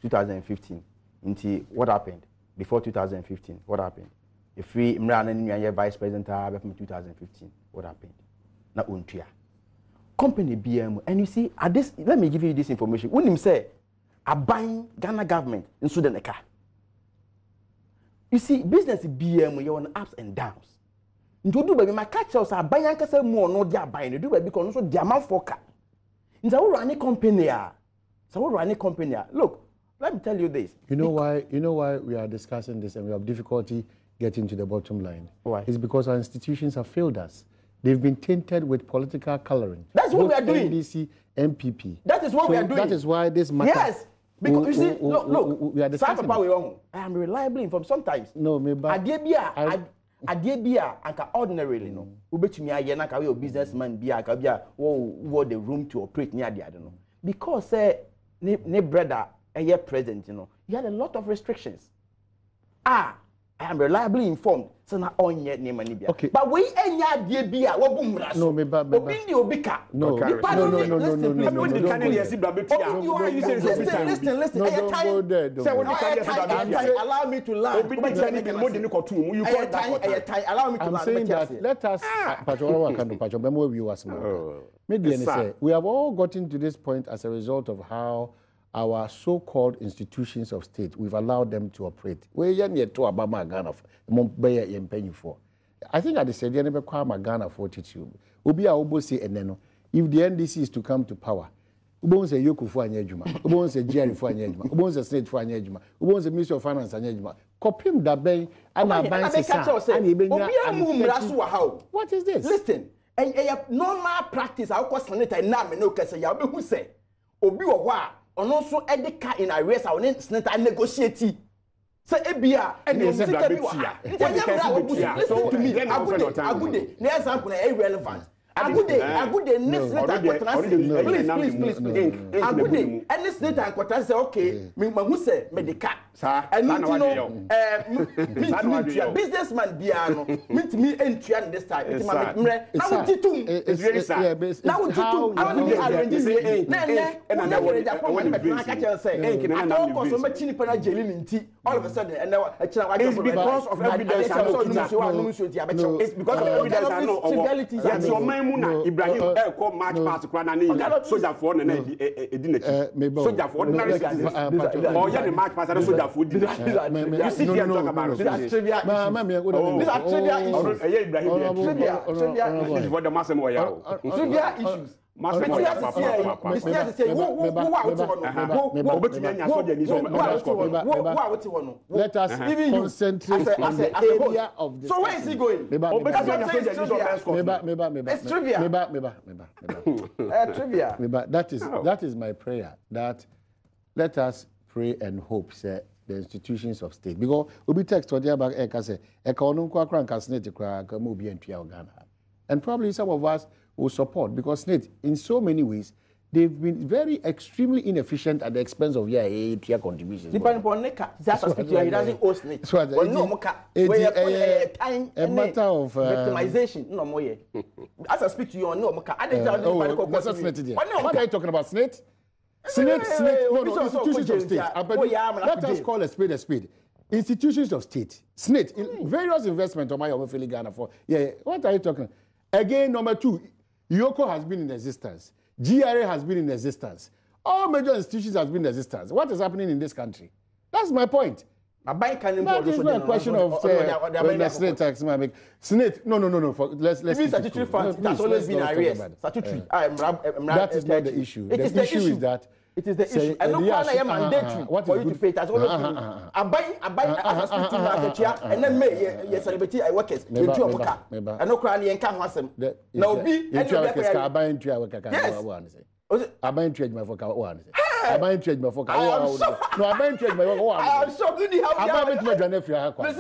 2015. Until what happened? Before 2015, what happened? If we Imran and vice president from 2015, what happened? Na untria. Company BM, and you see, at this, let me give you this information. When him say, I buying Ghana government in Sudan car. You see, business BM, you're on ups and downs. Into do baby, my catchers are buying more, no, they are buying. You do baby, because also the amount for car. In the whole running company, look, let me tell you this. You know why we are discussing this and we have difficulty getting to the bottom line? Why? It's because our institutions have failed us. They've been tainted with political coloring. That's what we are doing. NDC, MPP. That is what we are doing. That is why this matter. Yes. Because you see, look, we are discussing. I am reliably informed sometimes. No, maybe. Adebia, anka ordinarily no. Ubetumi aye na ka we businessman bia ka bia wo the room to operate near the no. Because ne brother present, he had a lot of restrictions. I am reliably informed. So na onye name ni bia. Okay. But we enya die bia wo bumra so. No, meba. Obindi obika. No. Listen. Allow me to learn. Allow me to learn. I'm saying that let us we have all gotten to this point as a result of how our so-called institutions of state, we've allowed them to operate. I think at the same time, Ghana for attitude. If the NDC is to come to power, Ubon say Yoku for Anyejuma, Ubon say Jerry for Anyejuma, Ubon say State for Anyejuma, Ubon say Ministry of Finance Anyejuma. Kopim da ben and what is this? Listen, and a normal practice, I'll call SNIT and E&P, who say, Obi wa. And also edika in arrears our SNIT and negotiate. Say ebia and listen to me. Agude. The example is irrelevant. Agude. Please. Agude. And SNIT and Quota say okay. Me who say medica. And businessman biano. Meet me entry and this time. It's my now it's very sad. Now it's I want to arrange this. All of a sudden, and now it's because of evidence. It's because of evidence. Yes, your man Ibrahim call match pass Kranani, soldier for an soldier for ordinary citizens. Or the match pass soldier for dinner. You see, we are talking about this trivia issues. What the master trivia issues. Let us concentrate on the area of the. So where is he going? It's trivia. Trivia. That is my prayer. That let us pray and hope, say, the institutions of state. Because we text what about say, and probably some of us will support because SNIT, in so many ways, they've been very extremely inefficient at the expense of their contributions. Depending upon that's a doesn't owe SNIT. A matter of victimization. No more. As I speak to you, no more. What are you talking about, SNIT? SNIT, no, institutions of state. Let us call a spade a spade. Institutions of state. SNIT, various investments on my Ghana for. What are you talking? Again, number 2, Yoko has been in existence. GRA has been in existence. All major institutions have been in existence. What is happening in this country? That's my point. That is not a question of SNIT tax. SNIT, no. Let's even statutory funds, that's always been arrears. Statutory. That is not the issue. The issue is that it is the issue. And no one is mandatory for you to pay. That's always been. I buy as a speaking market here, and then you celebrity workers. You do a book. And no crying and can't have now be and I buy into our workers. I buy trade my for one. I buy trade my for no, I buy trade my for I am so good. I buy it my nephew. I buy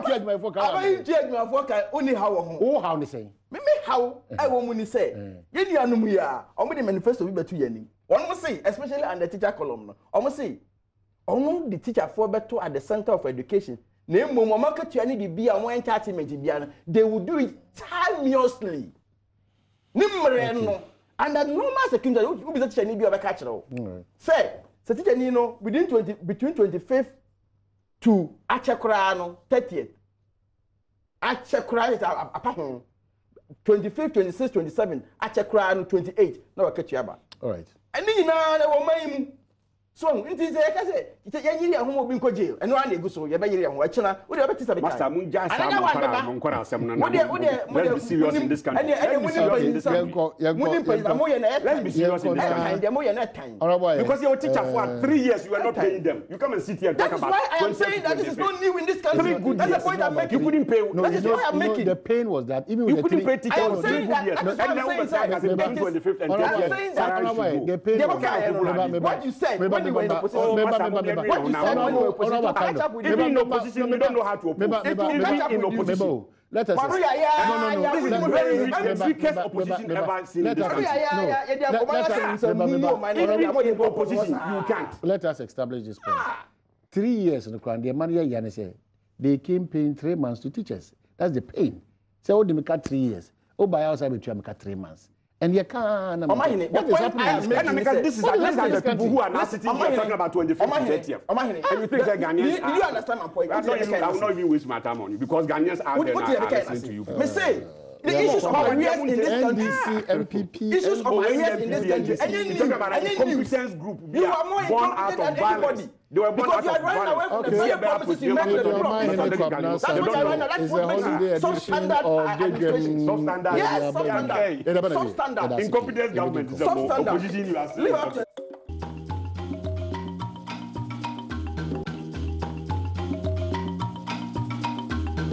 trade my for I buy trade my for only how they say. Maybe how I won't say. You are no more. Only the manifesto will be 2 years. One must say, especially on the teacher column. Almost say, only the teacher for better at the center of education. Name market you need to be a more entertainment. They will do it timeously. Nimmereno. under normal circumstances who be the teacher need be catch say teacher need no between 25th to achekura no 30th achekura is apart 25th 26th 27th achekura no 28th na wakati aba all right ani na na wo mai so nti say ka say teacher yiri ahom obi nko jail eno ana egu so ye be yiri ahom achina wo de be tisa be master mun ja sa mun kwara asem na let's be serious in this country let's be serious in this country because your teacher for 3 years you are not paying them you come and sit here and talk about I am saying that this is not new in this country. That's the point I'm making. You couldn't pay. That is why I'm making. The pain was that even you with couldn't pay teachers for 3 good years. And now I'm saying that the pain was what you said when you were in opposition. What you said when you were in opposition. Even in opposition, you don't know how to oppose. Even in opposition. Let us. No. This is the very weakest opposition ever seen in this country. You can't. Let us establish this point. 3 years in the Quran, the money they came paying 3 months to teachers. That's the pain. So they make 3 years. Oh, by outside we make 3 months. And you can't. What is happening? This is the people who are now sitting here talking about 25th and 30th. And you think that Ghanaians do you understand my point? I will not even waste my time on you because Ghanaians are there now listening to you. Me say the issues of awareness in this country, NDC, issues of awareness in this country. You talk about a competence group. You are more born out of violence. They were born out of violence. Because you are running away from the promises you made to the people. That's what I want. That's what makes you substandard administration. Substandard. Yes, substandard. Incompetence government is a opposition. You are